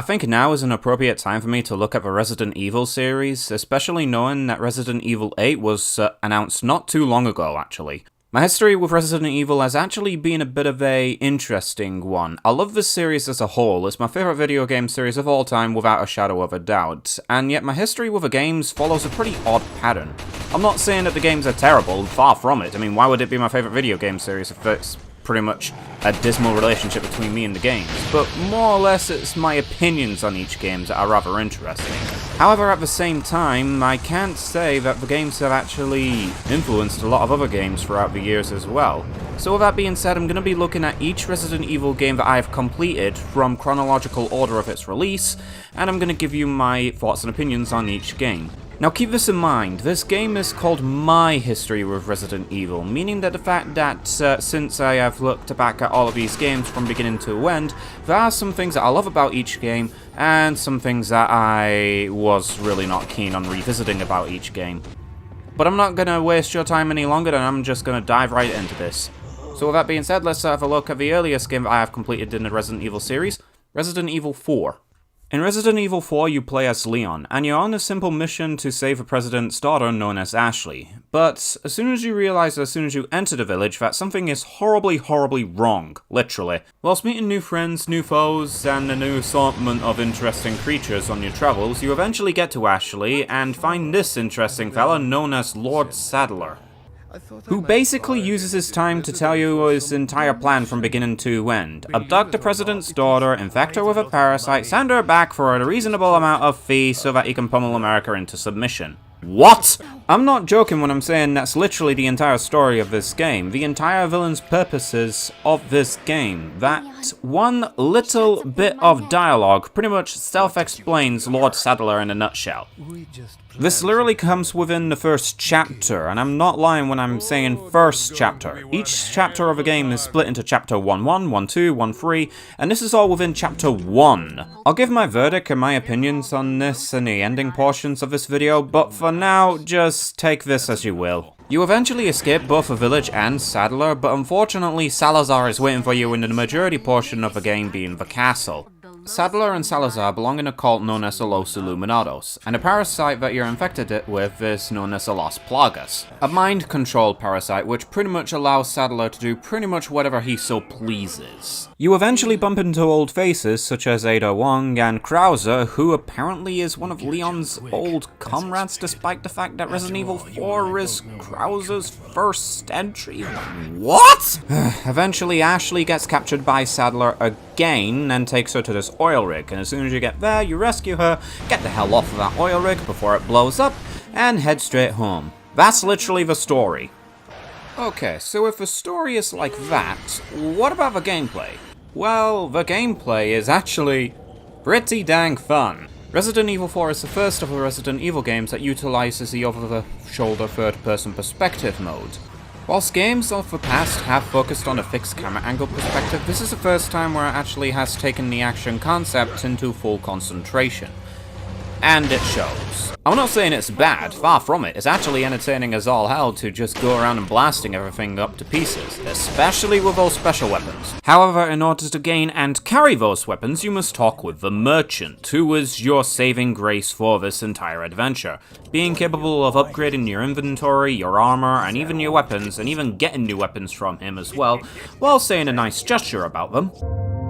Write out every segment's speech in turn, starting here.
I think now is an appropriate time for me to look at the Resident Evil series, especially knowing that Resident Evil 8 was announced not too long ago, actually. My history with Resident Evil has actually been a bit of a interesting one. I love this series as a whole, it's my favourite video game series of all time without a shadow of a doubt, and yet my history with the games follows a pretty odd pattern. I'm not saying that the games are terrible, far from it. I mean, why would it be my favourite video game series if it's pretty much a dismal relationship between me and the games? But more or less it's my opinions on each game that are rather interesting. However, at the same time, I can't say that the games have actually influenced a lot of other games throughout the years as well. So with that being said, I'm going to be looking at each Resident Evil game that I have completed from chronological order of its release, and I'm going to give you my thoughts and opinions on each game. Now keep this in mind, this game is called My History with Resident Evil, meaning that the fact that since I have looked back at all of these games from beginning to end, there are some things that I love about each game, and some things that I was really not keen on revisiting about each game. But I'm not going to waste your time any longer, and I'm just going to dive right into this. So with that being said, let's have a look at the earliest game that I have completed in the Resident Evil series, Resident Evil 4. In Resident Evil 4, you play as Leon, and you're on a simple mission to save the president's daughter known as Ashley. But as soon as you realize as soon as you enter the village that something is horribly wrong, literally. Whilst meeting new friends, new foes, and a new assortment of interesting creatures on your travels, you eventually get to Ashley and find this interesting fella known as Lord Sadler, who basically uses his time to tell you his entire plan from beginning to end. Abduct the president's daughter, infect her with a parasite, send her back for a reasonable amount of fee so that he can pummel America into submission. What? I'm not joking when I'm saying that's literally the entire story of this game, the entire villain's purposes of this game. That one little bit of dialogue pretty much self-explains Lord Sadler in a nutshell. This literally comes within the first chapter, and I'm not lying when I'm saying first chapter. Each chapter of a game is split into chapter 1-1, 1-2, 1-3, and this is all within chapter 1. I'll give my verdict and my opinions on this in the ending portions of this video, but for now, just take this as you will. You eventually escape both the village and Sadler, but unfortunately Salazar is waiting for you in the majority portion of the game being the castle. Sadler and Salazar belong in a cult known as the Los Illuminados, and a parasite that you're infected with is known as the Las Plagas, a mind-controlled parasite which pretty much allows Sadler to do pretty much whatever he so pleases. You eventually bump into old faces such as Ada Wong and Krauser, who apparently is one of Leon's old comrades despite the fact that Resident Evil 4 is Krauser's first entry. What? Eventually Ashley gets captured by Sadler again and takes her to this oil rig, and as soon as you get there, you rescue her, get the hell off of that oil rig before it blows up, and head straight home. That's literally the story. Okay, so if the story is like that, what about the gameplay? Well, the gameplay is actually pretty dang fun. Resident Evil 4 is the first of the Resident Evil games that utilizes the over-the-shoulder third-person perspective mode. Whilst games of the past have focused on a fixed camera angle perspective, this is the first time where it actually has taken the action concept into full concentration. And it shows. I'm not saying it's bad, far from it. It's actually entertaining as all hell to just go around and blasting everything up to pieces, especially with those special weapons. However, in order to gain and carry those weapons, you must talk with the merchant, who is your saving grace for this entire adventure, being capable of upgrading your inventory, your armor, and even your weapons, and even getting new weapons from him as well, while saying a nice gesture about them.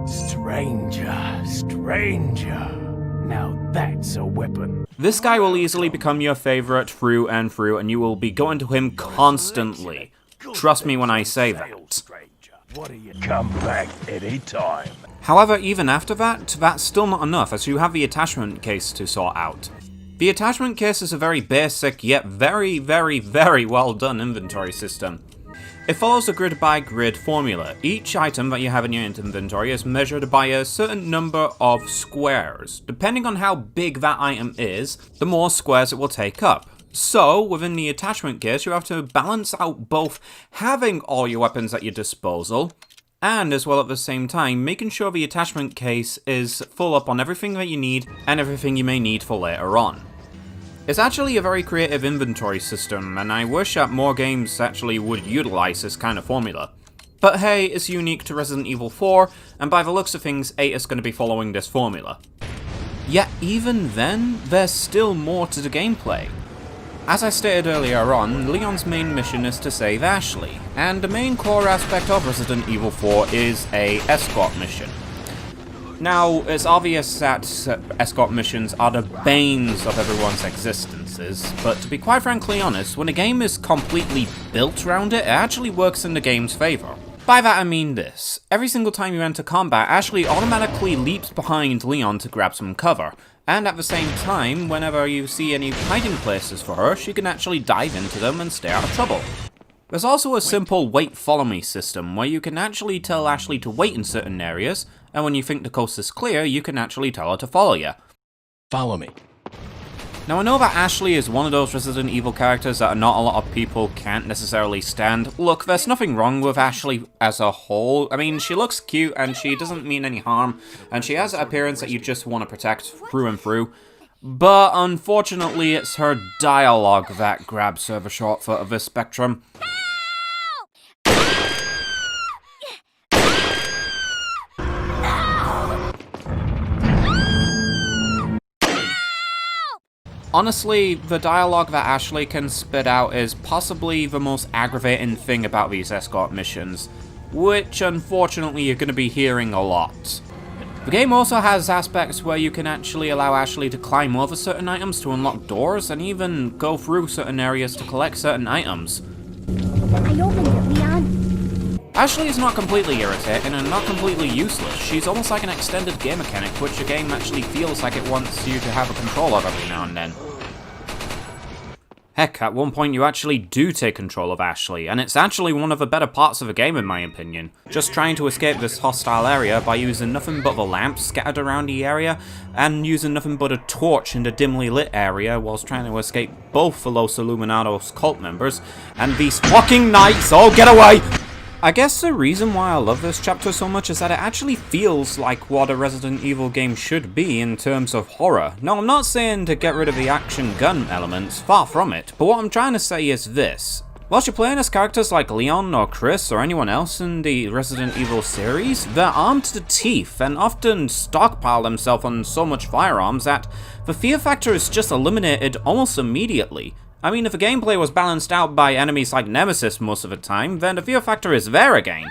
Stranger, stranger. Now that's a weapon. This guy will easily become your favorite through and through, and you will be going to him constantly. Trust me when I say that. Come back anytime. However, even after that, that's still not enough, as you have the attachment case to sort out. The attachment case is a very basic, yet very well done inventory system. It follows a grid-by-grid formula. Each item that you have in your inventory is measured by a certain number of squares. Depending on how big that item is, the more squares it will take up. So, within the attachment case, you have to balance out both having all your weapons at your disposal, and as well at the same time, making sure the attachment case is full up on everything that you need, and everything you may need for later on. It's actually a very creative inventory system, and I wish that more games actually would utilize this kind of formula. But hey, it's unique to Resident Evil 4, and by the looks of things, 8 is going to be following this formula. Yet even then, there's still more to the gameplay. As I stated earlier on, Leon's main mission is to save Ashley, and the main core aspect of Resident Evil 4 is a escort mission. Now, it's obvious that escort missions are the banes of everyone's existences, but to be quite frankly honest, when a game is completely built around it, it actually works in the game's favour. By that I mean this: every single time you enter combat, Ashley automatically leaps behind Leon to grab some cover, and at the same time, whenever you see any hiding places for her, she can actually dive into them and stay out of trouble. There's also a simple wait follow me system, where you can actually tell Ashley to wait in certain areas, and when you think the coast is clear, you can actually tell her to follow you. Follow me. Now I know that Ashley is one of those Resident Evil characters that not a lot of people can't necessarily stand. Look, there's nothing wrong with Ashley as a whole. I mean, she looks cute and she doesn't mean any harm, and she has an appearance that you just want to protect through and through. But unfortunately, it's her dialogue that grabs her the short foot of this spectrum. Honestly, the dialogue that Ashley can spit out is possibly the most aggravating thing about these escort missions, which unfortunately you're going to be hearing a lot. The game also has aspects where you can actually allow Ashley to climb over certain items to unlock doors, and even go through certain areas to collect certain items. I opened it, Leon. Ashley is not completely irritating and not completely useless. She's almost like an extended game mechanic, which a game actually feels like it wants you to have a control of every now and then. Heck, at one point you actually do take control of Ashley, and it's actually one of the better parts of the game in my opinion. Just trying to escape this hostile area by using nothing but the lamps scattered around the area, and using nothing but a torch in the dimly lit area whilst trying to escape both the Los Illuminados cult members, and these fucking knights. Oh, get away! I guess the reason why I love this chapter so much is that it actually feels like what a Resident Evil game should be in terms of horror. Now, I'm not saying to get rid of the action gun elements, far from it, but what I'm trying to say is this. Whilst you're playing as characters like Leon or Chris or anyone else in the Resident Evil series, they're armed to the teeth and often stockpile themselves on so much firearms that the fear factor is just eliminated almost immediately. I mean, if the gameplay was balanced out by enemies like Nemesis most of the time, then the fear factor is there again.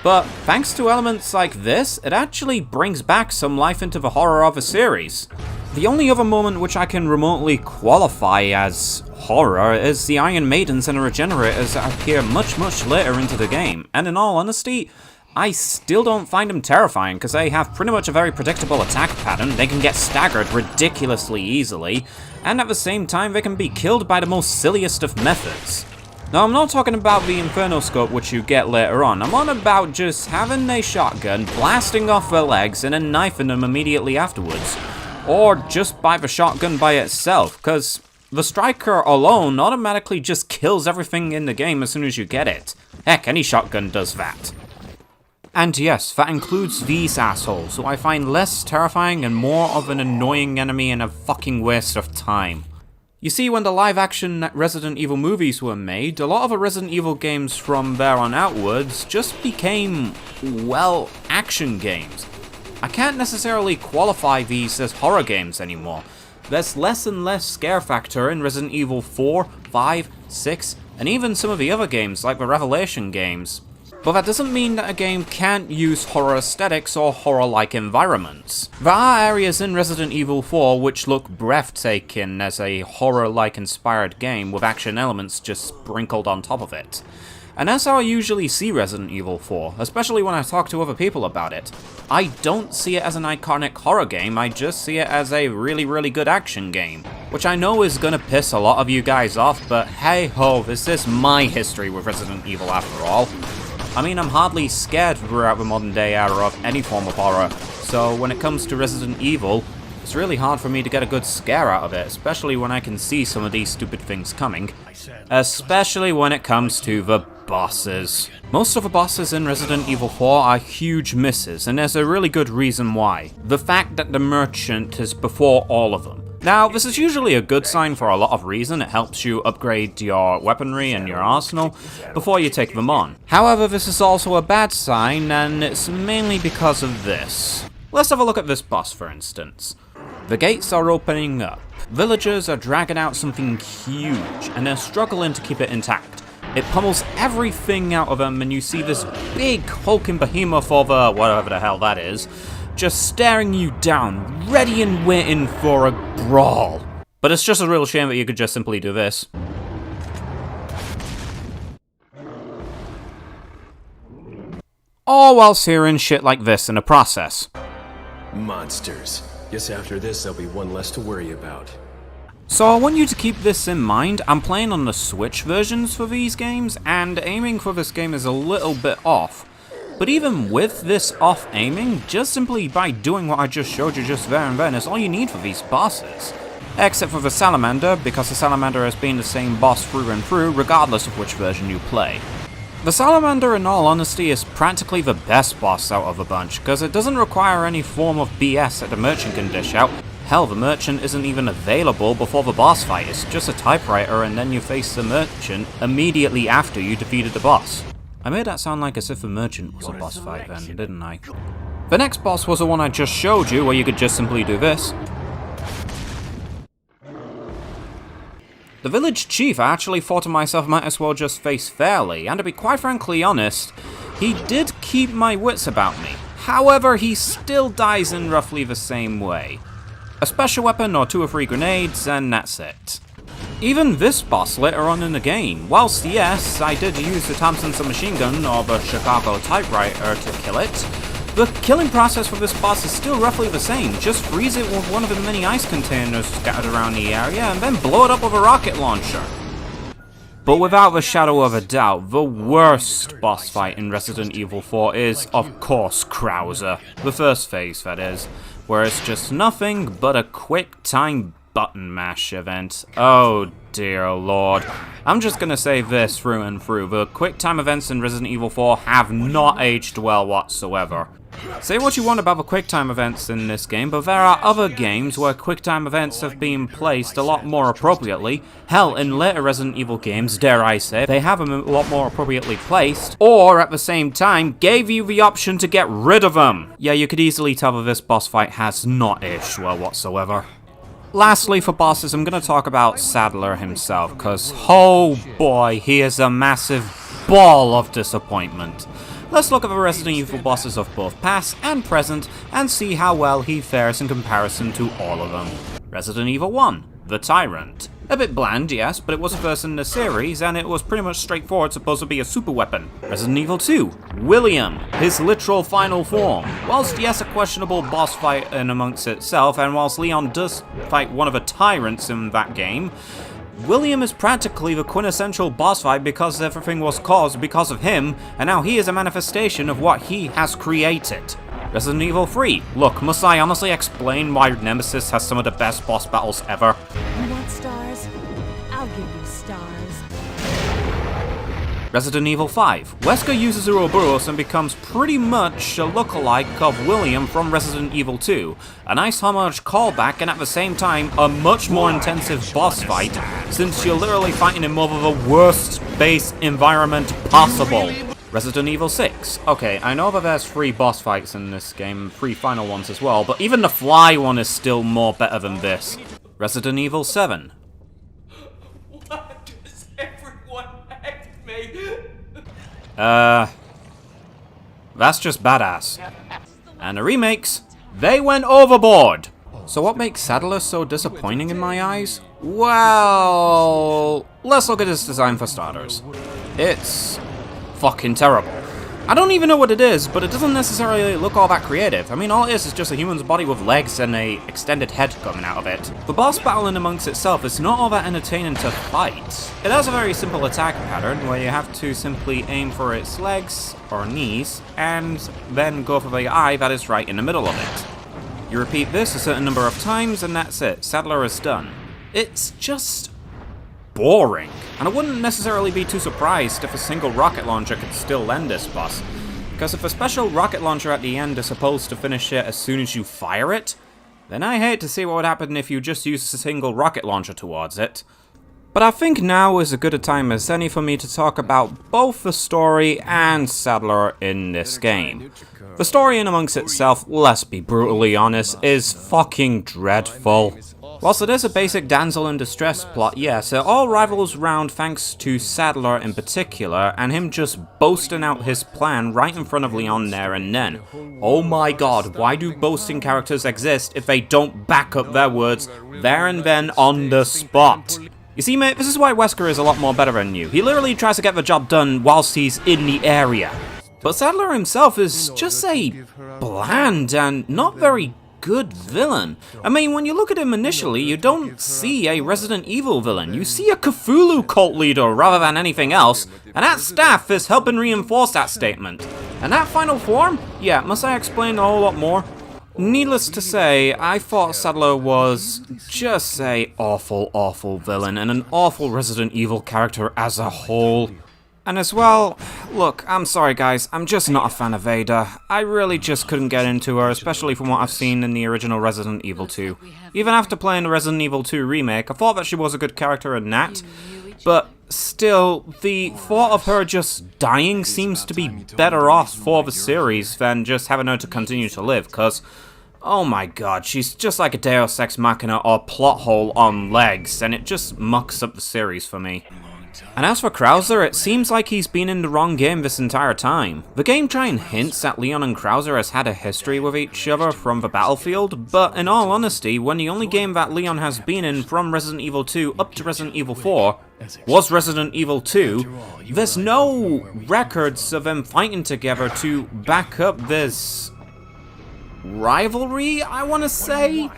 But thanks to elements like this, it actually brings back some life into the horror of the series. The only other moment which I can remotely qualify as horror is the Iron Maidens and Regenerators that appear much later into the game, and in all honesty, I still don't find them terrifying because they have pretty much a very predictable attack pattern, they can get staggered ridiculously easily, and at the same time they can be killed by the most silliest of methods. Now I'm not talking about the Inferno Scope which you get later on, I'm on about just having a shotgun, blasting off their legs and then knifing them immediately afterwards. Or just by the shotgun by itself, because the striker alone automatically just kills everything in the game as soon as you get it. Heck, any shotgun does that. And yes, that includes these assholes, who I find less terrifying and more of an annoying enemy and a fucking waste of time. You see, when the live-action Resident Evil movies were made, a lot of the Resident Evil games from there on outwards just became, well, action games. I can't necessarily qualify these as horror games anymore. There's less and less scare factor in Resident Evil 4, 5, 6, and even some of the other games like the Revelation games. But that doesn't mean that a game can't use horror aesthetics or horror-like environments. There are areas in Resident Evil 4 which look breathtaking as a horror-like inspired game with action elements just sprinkled on top of it. And that's how I usually see Resident Evil 4, especially when I talk to other people about it. I don't see it as an iconic horror game, I just see it as a really good action game. Which I know is gonna piss a lot of you guys off, but hey ho, this is my history with Resident Evil after all. I mean, I'm hardly scared throughout the modern day era of any form of horror, so when it comes to Resident Evil, it's really hard for me to get a good scare out of it, especially when I can see some of these stupid things coming. Especially when it comes to the bosses. Most of the bosses in Resident Evil 4 are huge misses, and there's a really good reason why. The fact that the Merchant is before all of them. Now, this is usually a good sign for a lot of reason. It helps you upgrade your weaponry and your arsenal before you take them on. However, this is also a bad sign, and it's mainly because of this. Let's have a look at this boss, for instance. The gates are opening up. Villagers are dragging out something huge, and they're struggling to keep it intact. It pummels everything out of them, and you see this big hulking behemoth of whatever the hell that is, just staring you down, ready and waiting for a brawl. But it's just a real shame that you could just simply do this. All whilst hearing shit like this in the process. Monsters. Guess after this there'll be one less to worry about. So I want you to keep this in mind. I'm playing on the Switch versions for these games, and aiming for this game is a little bit off. But even with this off aiming, just simply by doing what I just showed you just there and then is all you need for these bosses. Except for the Salamander, because the Salamander has been the same boss through and through, regardless of which version you play. The Salamander, in all honesty, is practically the best boss out of a bunch, because it doesn't require any form of BS that the Merchant can dish out. Hell, the Merchant isn't even available before the boss fight, it's just a typewriter and then you face the Merchant immediately after you defeated the boss. I made that sound like as if the Merchant was a boss fight then, didn't I? The next boss was the one I just showed you, where you could just simply do this. The village chief I actually thought to myself might as well just face fairly, and to be quite frankly honest, he did keep my wits about me. However, he still dies in roughly the same way. A special weapon or 2 or 3 grenades, and that's it. Even this boss later on in the game, whilst yes, I did use the Thompson submachine gun or the Chicago typewriter to kill it, the killing process for this boss is still roughly the same. Just freeze it with one of the many ice containers scattered around the area and then blow it up with a rocket launcher. But without a shadow of a doubt, the worst boss fight in Resident Evil 4 is, of course, Krauser. The first phase, that is, where it's just nothing but a quick time button mash event. Oh dear lord. I'm just gonna say this through and through. The quick time events in Resident Evil 4 have not aged well whatsoever. Say what you want about the QuickTime events in this game, but there are other games where QuickTime events have been placed a lot more appropriately. Hell, in later Resident Evil games, dare I say, they have them a lot more appropriately placed, or at the same time, gave you the option to get rid of them. Yeah, you could easily tell that this boss fight has not aged well whatsoever. Lastly, for bosses, I'm going to talk about Sadler himself, because, oh boy, he is a massive ball of disappointment. Let's look at the Resident Evil bosses of both past and present, and see how well he fares in comparison to all of them. Resident Evil 1, the Tyrant. A bit bland, yes, but it was the first in the series, and it was pretty much straightforward, supposed to be a super weapon. Resident Evil 2, William, his literal final form. Whilst yes, a questionable boss fight in amongst itself, and whilst Leon does fight one of the tyrants in that game, William is practically the quintessential boss fight because everything was caused because of him, and now he is a manifestation of what he has created. Resident Evil 3. Look, must I honestly explain why Nemesis has some of the best boss battles ever? You want stars? I'll give you stars. Resident Evil 5. Wesker uses Ouroboros and becomes pretty much a lookalike of William from Resident Evil 2. A nice homage callback, and at the same time, a much more intensive boss fight, since you're literally fighting in over the worst base environment possible. Resident Evil 6. Okay, I know that there's 3 boss fights in this game, 3 final ones as well, but even the Fly one is still more better than this. Resident Evil 7. Why does everyone hate me? That's just badass. And the remakes, they went overboard! So what makes Sadler so disappointing in my eyes? Well, let's look at his design for starters. It's fucking terrible. I don't even know what it is, but it doesn't necessarily look all that creative. I mean, all it is just a human's body with legs and a extended head coming out of it. The boss battle in amongst itself is not all that entertaining to fight. It has a very simple attack pattern where you have to simply aim for its legs or knees and then go for the eye that is right in the middle of it. You repeat this a certain number of times and that's it. Sadler is done. It's just boring, and I wouldn't necessarily be too surprised if a single rocket launcher could still end this boss, because if a special rocket launcher at the end is supposed to finish it as soon as you fire it, then I hate to see what would happen if you just use a single rocket launcher towards it. But I think now is as good a time as any for me to talk about both the story and Sadler in this game. The story in amongst itself, let's be brutally honest, is fucking dreadful. Whilst it is a basic damsel in distress plot, yes, it all rivals round thanks to Sadler in particular, and him just boasting out his plan right in front of Leon there and then. Oh my god, why do boasting characters exist if they don't back up their words there and then on the spot? You see mate, this is why Wesker is a lot more better than you. He literally tries to get the job done whilst he's in the area. But Sadler himself is just a bland and not very good villain. I mean, when you look at him initially, you don't see a Resident Evil villain. You see a Cthulhu cult leader rather than anything else, and that staff is helping reinforce that statement. And that final form? Yeah, must I explain a whole lot more? Needless to say, I thought Sadler was just a awful villain and an awful Resident Evil character as a whole. And as well, look, I'm sorry guys, I'm just not a fan of Ada. I really just couldn't get into her, especially from what I've seen in the original Resident Evil 2. Even after playing the Resident Evil 2 remake, I thought that she was a good character in that. But still, the thought of her just dying seems to be better off for the series than just having her to continue to live, cause oh my god, she's just like a Deus Ex Machina or plot hole on legs, and it just mucks up the series for me. And as for Krauser, it seems like he's been in the wrong game this entire time. The game trying hints that Leon and Krauser has had a history with each other from the battlefield, but in all honesty, when the only game that Leon has been in from Resident Evil 2 up to Resident Evil 4 was Resident Evil 2, there's no records of them fighting together to back up this rivalry, I want to say?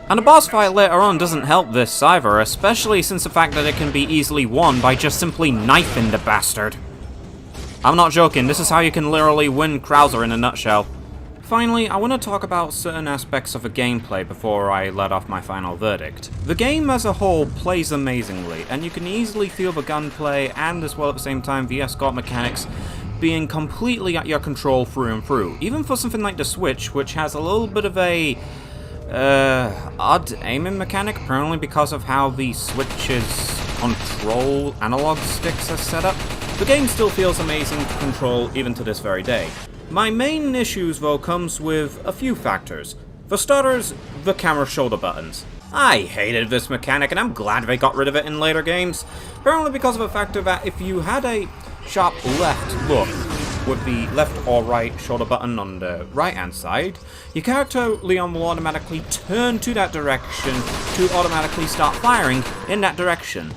And the boss fight later on doesn't help this either, especially since the fact that it can be easily won by just simply knifing the bastard. I'm not joking, this is how you can literally win Krauser in a nutshell. Finally, I want to talk about certain aspects of the gameplay before I let off my final verdict. The game as a whole plays amazingly, and you can easily feel the gunplay and as well at the same time the escort mechanics being completely at your control through and through. Even for something like the Switch, which has a little bit of a odd aiming mechanic, apparently because of how the Switch's control analog sticks are set up. The game still feels amazing to control even to this very day. My main issues though comes with a few factors. For starters, the camera shoulder buttons. I hated this mechanic and I'm glad they got rid of it in later games, apparently because of the factor that if you had a sharp left look with the left or right shoulder button on the right hand side, your character Leon will automatically turn to that direction to automatically start firing in that direction.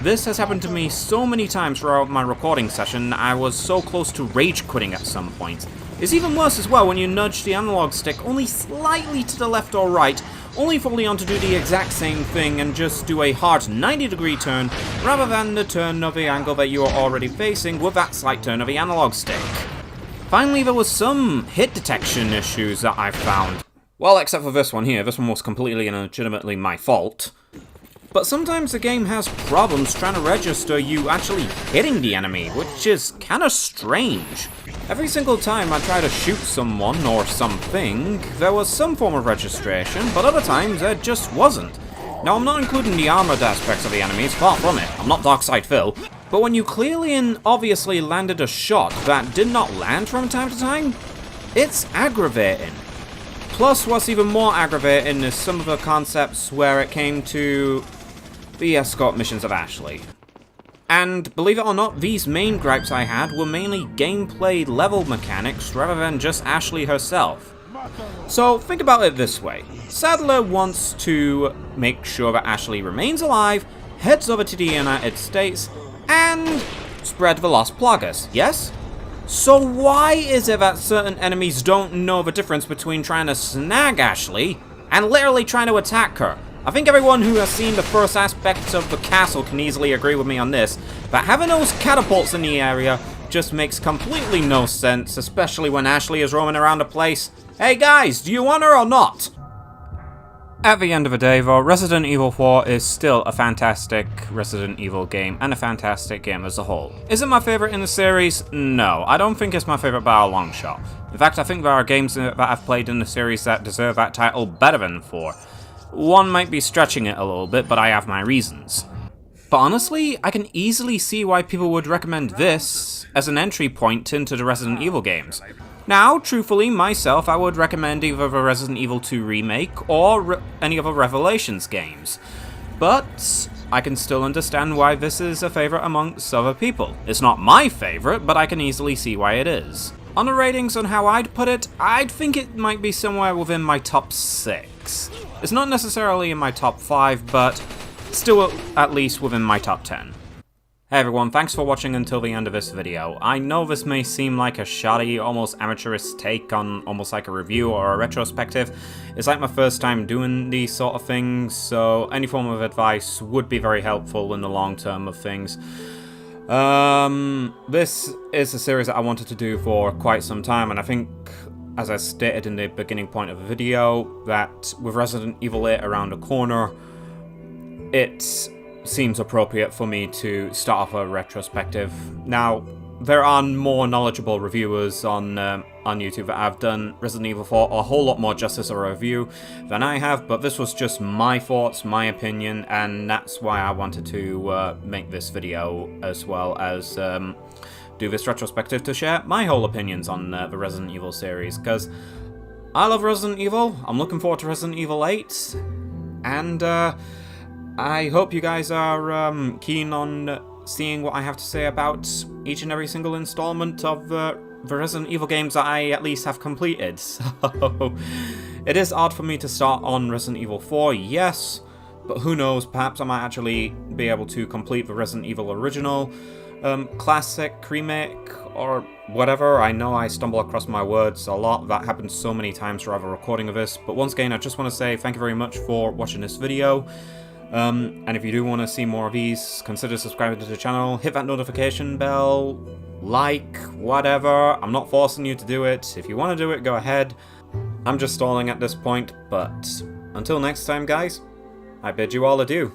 This has happened to me so many times throughout my recording session, I was so close to rage quitting at some point. It's even worse as well when you nudge the analog stick only slightly to the left or right, only for Leon to do the exact same thing and just do a hard 90-degree turn, rather than the turn of the angle that you are already facing with that slight turn of the analog stick. Finally, there was some hit detection issues that I found. Well, except for this one here, this one was completely and legitimately my fault. But sometimes the game has problems trying to register you actually hitting the enemy, which is kinda strange. Every single time I try to shoot someone or something, there was some form of registration, but other times there just wasn't. Now I'm not including the armored aspects of the enemies, far from it, I'm not Darkside Phil, but when you clearly and obviously landed a shot that did not land from time to time, it's aggravating. Plus, what's even more aggravating is some of the concepts where it came to the escort missions of Ashley. And believe it or not, these main gripes I had were mainly gameplay level mechanics rather than just Ashley herself. So think about it this way. Sadler wants to make sure that Ashley remains alive, heads over to the United States, and spread the Lost Plagas, yes? So why is it that certain enemies don't know the difference between trying to snag Ashley and literally trying to attack her? I think everyone who has seen the first aspects of the castle can easily agree with me on this, that having those catapults in the area just makes completely no sense, especially when Ashley is roaming around the place. Hey guys, do you want her or not? At the end of the day though, Resident Evil 4 is still a fantastic Resident Evil game, and a fantastic game as a whole. Is it my favourite in the series? No, I don't think it's my favourite by a long shot. In fact, I think there are games that I've played in the series that deserve that title better than 4. One might be stretching it a little bit, but I have my reasons. But honestly, I can easily see why people would recommend this as an entry point into the Resident Evil games. Now, truthfully, myself, I would recommend either the Resident Evil 2 remake or any of the Revelations games. But I can still understand why this is a favourite amongst other people. It's not my favourite, but I can easily see why it is. On the ratings on how I'd put it, I'd think it might be somewhere within my top 6. It's not necessarily in my top 5, but still at least within my top 10. Hey everyone, thanks for watching until the end of this video. I know this may seem like a shoddy, almost amateurish take on almost like a review or a retrospective. It's like my first time doing these sort of things, so any form of advice would be very helpful in the long term of things. This is a series that I wanted to do for quite some time, and I think, as I stated in the beginning point of the video, that with Resident Evil 8 around the corner, it seems appropriate for me to start off a retrospective. Now, there are more knowledgeable reviewers on YouTube that have done Resident Evil 4 a whole lot more justice of a review than I have, but this was just my thoughts, my opinion, and that's why I wanted to make this video as well as do this retrospective to share my whole opinions on the Resident Evil series, because I love Resident Evil, I'm looking forward to Resident Evil 8, and I hope you guys are keen on seeing what I have to say about each and every single installment of the Resident Evil games that I at least have completed. So, it is odd for me to start on Resident Evil 4, yes, but who knows, perhaps I might actually be able to complete the Resident Evil original, classic, remake, or whatever. I know I stumble across my words a lot, that happens so many times throughout the recording of this, but once again, I just want to say thank you very much for watching this video. And if you do want to see more of these, consider subscribing to the channel, hit that notification bell, like, whatever. I'm not forcing you to do it. If you want to do it, go ahead. I'm just stalling at this point, but until next time, guys, I bid you all adieu.